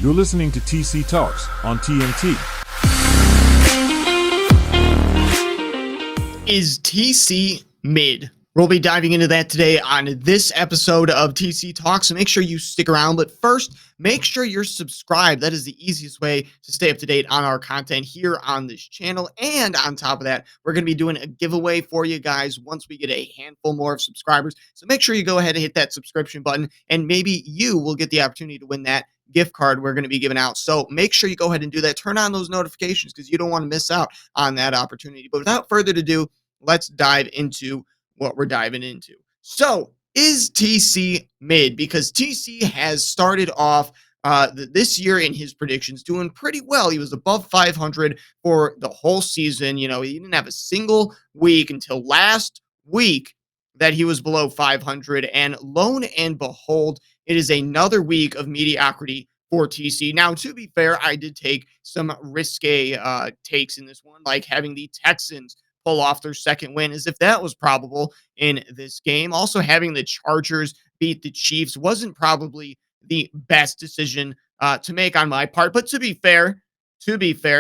You're listening to TC Talks on TNT. Is TC mid? We'll be diving into that today on this episode of TC Talks, so make sure you stick around. But first, make sure you're subscribed. That is the easiest way to stay up to date on our content here on this channel. And on top of that, we're going to be doing a giveaway for you guys once we get a handful more of subscribers. So make sure you go ahead and hit that subscription button, and maybe you will get the opportunity to win that gift card we're going to be giving out. So make sure you go ahead and do that. Turn on those notifications because you don't want to miss out on that opportunity. But without further ado, let's dive into what we're diving into. So, is TC mid? Because TC has started off this year in his predictions doing pretty well. He was above 500 for the whole season. You know, he didn't have a single week until last week that he was below 500. And lo and behold, it is another week of mediocrity for TC. Now, to be fair, I did take some risque takes in this one, like having the Texans pull off their second win, as if that was probable in this game. Also, having the Chargers beat the Chiefs wasn't probably the best decision to make on my part. But to be fair,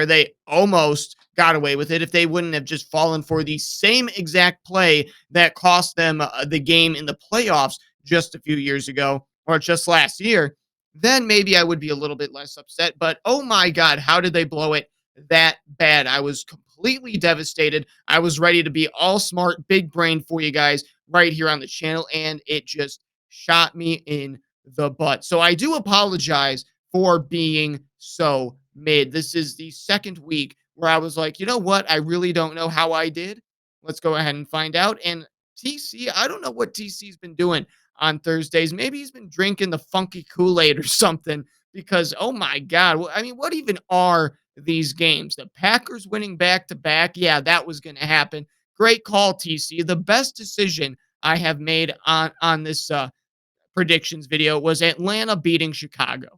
they almost got away with it if they wouldn't have just fallen for the same exact play that cost them the game in the playoffs just a few years ago or just last year. Then maybe I would be a little bit less upset. But oh my God, how did they blow it that bad? I was completely devastated. I was ready to be all smart, big brain for you guys right here on the channel, and it just shot me in the butt. So I do apologize for being so mid. This is the second week where I was like, you know what? I really don't know how I did. Let's go ahead and find out. And TC, I don't know what TC's been doing on Thursdays. Maybe he's been drinking the funky Kool-Aid or something because, oh my God. I mean, what even are these games? The Packers winning back to back. Yeah, that was going to happen. Great call, TC. The best decision I have made on this predictions video was Atlanta beating Chicago.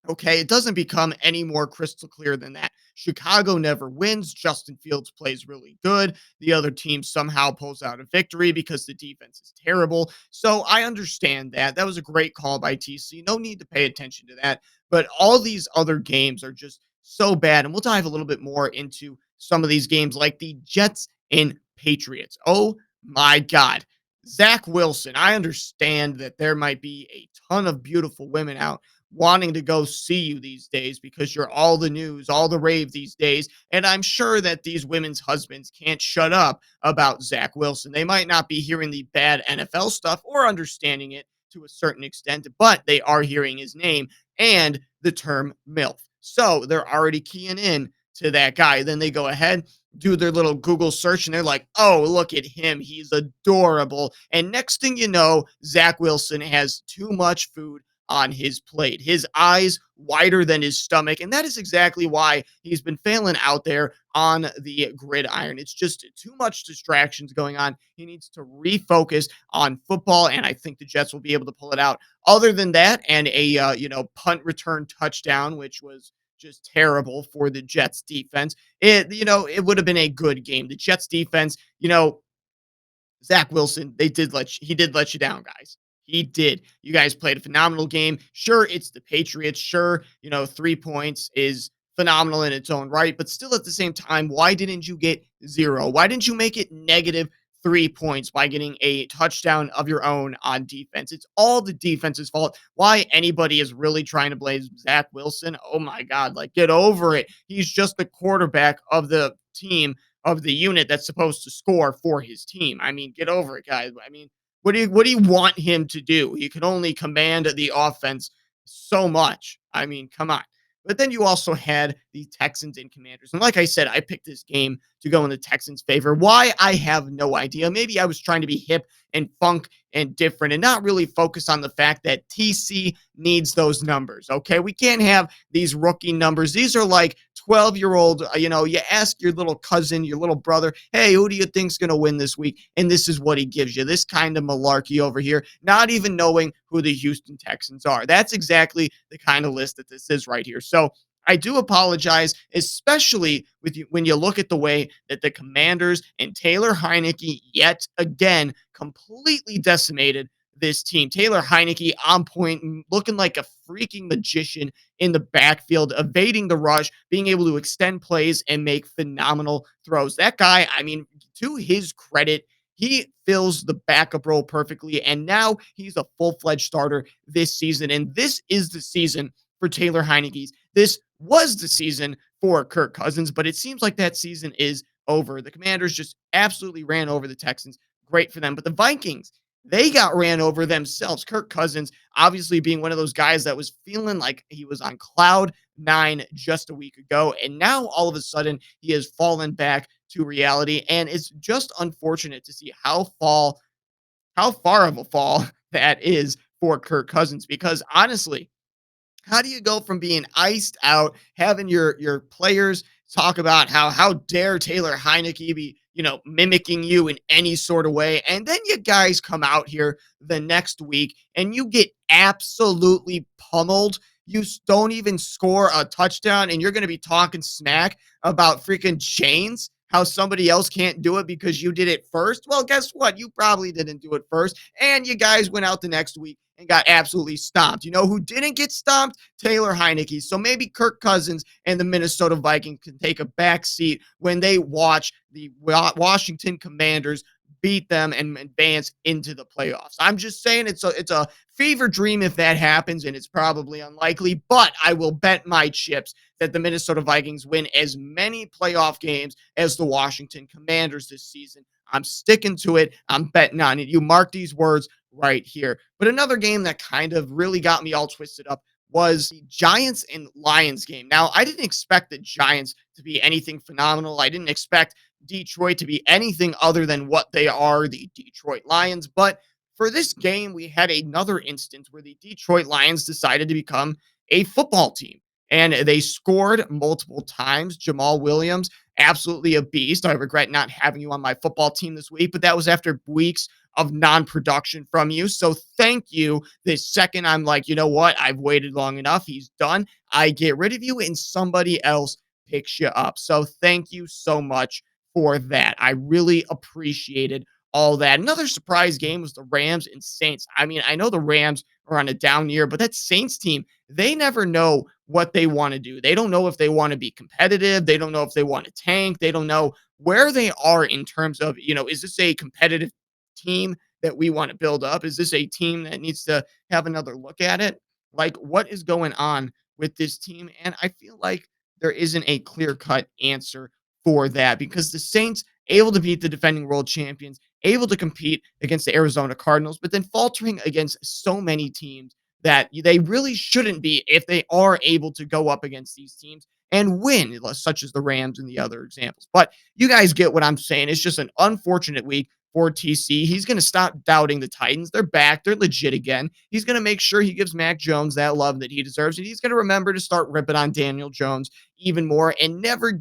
Okay, it doesn't become any more crystal clear than that. Chicago never wins. Justin Fields plays really good. The other team somehow pulls out a victory because the defense is terrible. So I understand that. That was a great call by TC. No need to pay attention to that. But all these other games are just so bad. And we'll dive a little bit more into some of these games like the Jets and Patriots. Oh my God. Zach Wilson. I understand that there might be a ton of beautiful women out wanting to go see you these days because you're all the news, all the rave these days. And I'm sure that these women's husbands can't shut up about Zach Wilson. They might not be hearing the bad NFL stuff or understanding it to a certain extent, but they are hearing his name and the term MILF. So they're already keying in to that guy. Then they go ahead, do their little Google search, and they're like, oh, look at him. He's adorable. And next thing you know, Zach Wilson has too much food on his plate. His eyes wider than his stomach. And that is exactly why he's been failing out there on the gridiron. It's just too much distractions going on. He needs to refocus on football, and I think the Jets will be able to pull it out. Other than that, and a punt return touchdown, which was just terrible for the Jets defense. It would have been a good game. The Jets defense, Zach Wilson, he did let you down, guys. He did. You guys played a phenomenal game. Sure, it's the Patriots. Sure, 3 points is phenomenal in its own right. But still at the same time, why didn't you get 0? Why didn't you make it negative 3 points by getting a touchdown of your own on defense? It's all the defense's fault. Why anybody is really trying to blame Zach Wilson? Oh my God, get over it. He's just the quarterback of the team, of the unit that's supposed to score for his team. I mean, get over it, guys. I mean, what do you want him to do? He can only command the offense so much. I mean, come on. But then you also had the Texans and Commanders. And like I said, I picked this game to go in the Texans' favor. Why? I have no idea. Maybe I was trying to be hip and funk and different and not really focus on the fact that TC needs those numbers, okay? We can't have these rookie numbers. These are like 12-year-old, you ask your little cousin, your little brother, hey, who do you think's going to win this week? And this is what he gives you, this kind of malarkey over here, not even knowing who the Houston Texans are. That's exactly the kind of list that this is right here. So I do apologize, especially with you when you look at the way that the Commanders and Taylor Heineke yet again completely decimated this team. Taylor Heineke on point, looking like a freaking magician in the backfield, evading the rush, being able to extend plays and make phenomenal throws. That guy, I mean, to his credit, he fills the backup role perfectly, and now he's a full-fledged starter this season. And this is the season for Taylor Heineke's. This was the season for Kirk Cousins, but it seems like that season is over. The Commanders just absolutely ran over the Texans. Great for them. But the Vikings, they got ran over themselves. Kirk Cousins, obviously being one of those guys that was feeling like he was on cloud nine just a week ago. And now all of a sudden he has fallen back to reality. And it's just unfortunate to see how far of a fall that is for Kirk Cousins. Because honestly, how do you go from being iced out, having your players talk about how dare Taylor Heineke be, mimicking you in any sort of way, and then you guys come out here the next week and you get absolutely pummeled. Don't even score a touchdown, and you're going to be talking smack about freaking chains. How somebody else can't do it because you did it first. Well, guess what? You probably didn't do it first. And you guys went out the next week and got absolutely stomped. You know who didn't get stomped? Taylor Heineke. So maybe Kirk Cousins and the Minnesota Vikings can take a back seat when they watch the Washington Commanders beat them and advance into the playoffs. I'm just saying it's a fever dream if that happens, and it's probably unlikely, but I will bet my chips that the Minnesota Vikings win as many playoff games as the Washington Commanders this season. I'm sticking to it. I'm betting on it. You mark these words right here. But another game that kind of really got me all twisted up was the Giants and Lions game. Now, I didn't expect the Giants to be anything phenomenal. I didn't expect Detroit to be anything other than what they are, the Detroit Lions. But for this game, we had another instance where the Detroit Lions decided to become a football team. And they scored multiple times. Jamal Williams, absolutely a beast. I regret not having you on my football team this week, but that was after weeks of non-production from you. So thank you. The second I'm like, you know what? I've waited long enough. He's done. I get rid of you and somebody else picks you up. So thank you so much for that. I really appreciated all that. Another surprise game was the Rams and Saints. I mean, I know the Rams are on a down year, but that Saints team, they never know what they want to do. They don't know if they want to be competitive. They don't know if they want to tank. They don't know where they are in terms of, is this a competitive team that we want to build up? Is this a team that needs to have another look at it? Like, what is going on with this team? And I feel like there isn't a clear-cut answer for that because the Saints able to beat the defending world champions, able to compete against the Arizona Cardinals, but then faltering against so many teams that they really shouldn't be if they are able to go up against these teams and win, such as the Rams and the other examples. But you guys get what I'm saying. It's just an unfortunate week for TC. He's going to stop doubting the Titans. They're back. They're legit again. He's going to make sure he gives Mac Jones that love that he deserves. And he's going to remember to start ripping on Daniel Jones even more and never,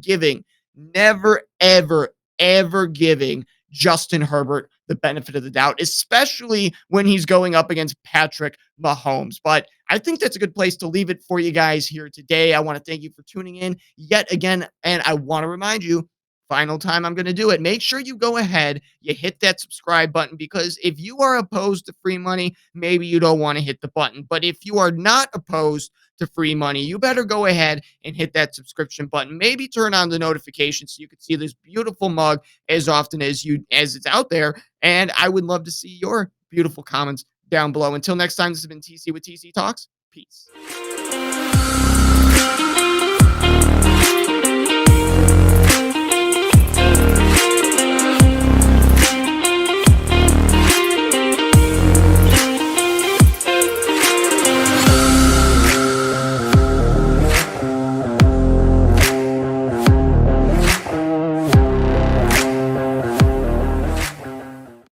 ever giving Justin Herbert the benefit of the doubt, especially when he's going up against Patrick Mahomes. But I think that's a good place to leave it for you guys here today. I want to thank you for tuning in yet again. And I want to remind you, final time I'm going to do it. Make sure you go ahead, you hit that subscribe button, because if you are opposed to free money, maybe you don't want to hit the button. But if you are not opposed to free money, you better go ahead and hit that subscription button. Maybe turn on the notifications so you can see this beautiful mug as often as it's out there. And I would love to see your beautiful comments down below. Until next time, this has been TC with TC Talks. Peace.